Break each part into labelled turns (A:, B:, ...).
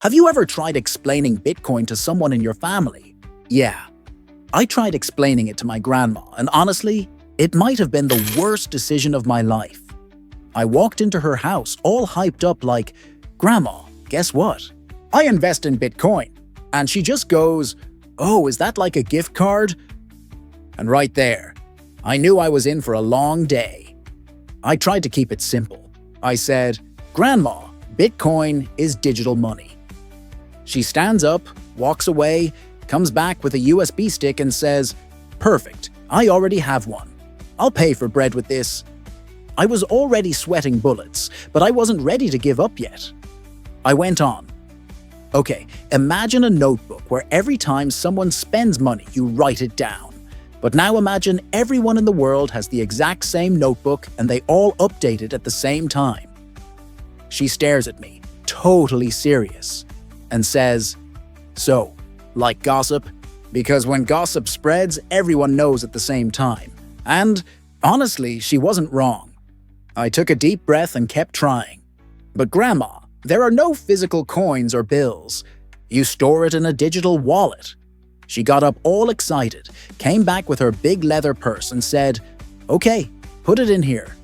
A: Have you ever tried explaining Bitcoin to someone in your family? Yeah. I tried explaining it to my grandma, and honestly, it might have been the worst decision of my life. I walked into her house all hyped up like, "Grandma, guess what? I invest in Bitcoin." And she just goes, "Oh, is that like a gift card?" And right there, I knew I was in for a long day. I tried to keep it simple. I said, "Grandma, Bitcoin is digital money." She stands up, walks away, comes back with a USB stick and says, "Perfect, I already have one. I'll pay for bread with this." I was already sweating bullets, but I wasn't ready to give up yet. I went on. Okay, imagine a notebook where every time someone spends money, you write it down. But now imagine everyone in the world has the exact same notebook and they all update it at the same time. She stares at me, totally serious, and says, "So, like gossip? Because when gossip spreads, everyone knows at the same time." And honestly, she wasn't wrong. I took a deep breath and kept trying. "But Grandma, there are no physical coins or bills. You store it in a digital wallet." She got up all excited, came back with her big leather purse and said, "Okay, put it in here."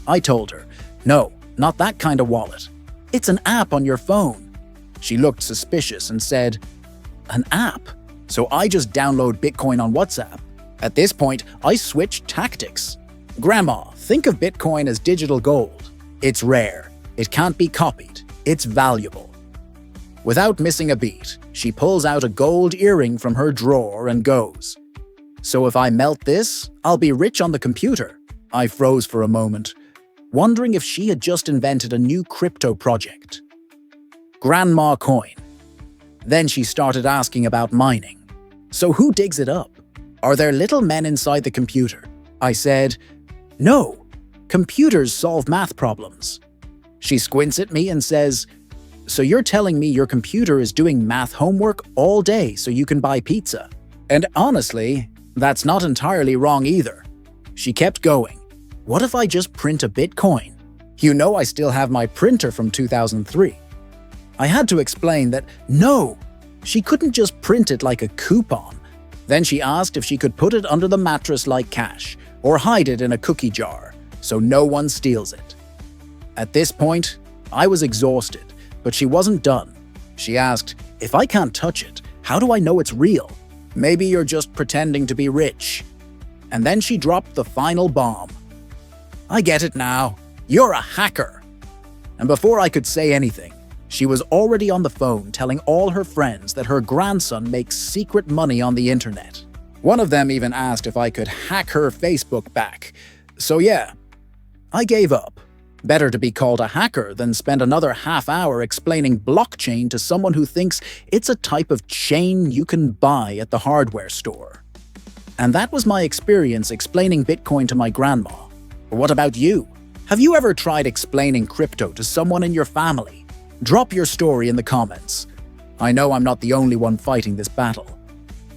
A: I told her, "No, not that kind of wallet. It's an app on your phone." She looked suspicious and said, "An app? So I just download Bitcoin on WhatsApp?" At this point, I switched tactics. "Grandma, think of Bitcoin as digital gold. It's rare. It can't be copied. It's valuable." Without missing a beat, she pulls out a gold earring from her drawer and goes, "So if I melt this, I'll be rich on the computer." I froze for a moment, wondering if she had just invented a new crypto project. Grandma coin. Then she started asking about mining. "So who digs it up? Are there little men inside the computer?" I said, "No, computers solve math problems." She squints at me and says, "So you're telling me your computer is doing math homework all day so you can buy pizza?" And honestly, that's not entirely wrong either. She kept going. "What if I just print a Bitcoin? You know I still have my printer from 2003. I had to explain that no, she couldn't just print it like a coupon. Then she asked if she could put it under the mattress like cash, or hide it in a cookie jar, so no one steals it. At this point, I was exhausted, but she wasn't done. She asked, "If I can't touch it, how do I know it's real? Maybe you're just pretending to be rich." And then she dropped the final bomb. "I get it now. You're a hacker." And before I could say anything, she was already on the phone telling all her friends that her grandson makes secret money on the internet. One of them even asked if I could hack her Facebook back. So yeah, I gave up. Better to be called a hacker than spend another half hour explaining blockchain to someone who thinks it's a type of chain you can buy at the hardware store. And that was my experience explaining Bitcoin to my grandma. What about you? Have you ever tried explaining crypto to someone in your family? Drop your story in the comments. I know I'm not the only one fighting this battle.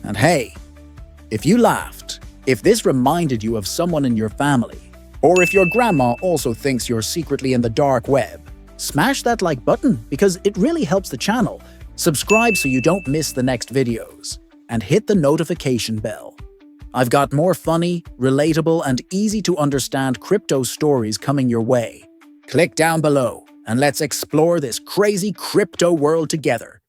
A: And hey, if you laughed, if this reminded you of someone in your family, or if your grandma also thinks you're secretly in the dark web, smash that like button because it really helps the channel. Subscribe so you don't miss the next videos, and hit the notification bell. I've got more funny, relatable, and easy to understand crypto stories coming your way. Click down below and let's explore this crazy crypto world together.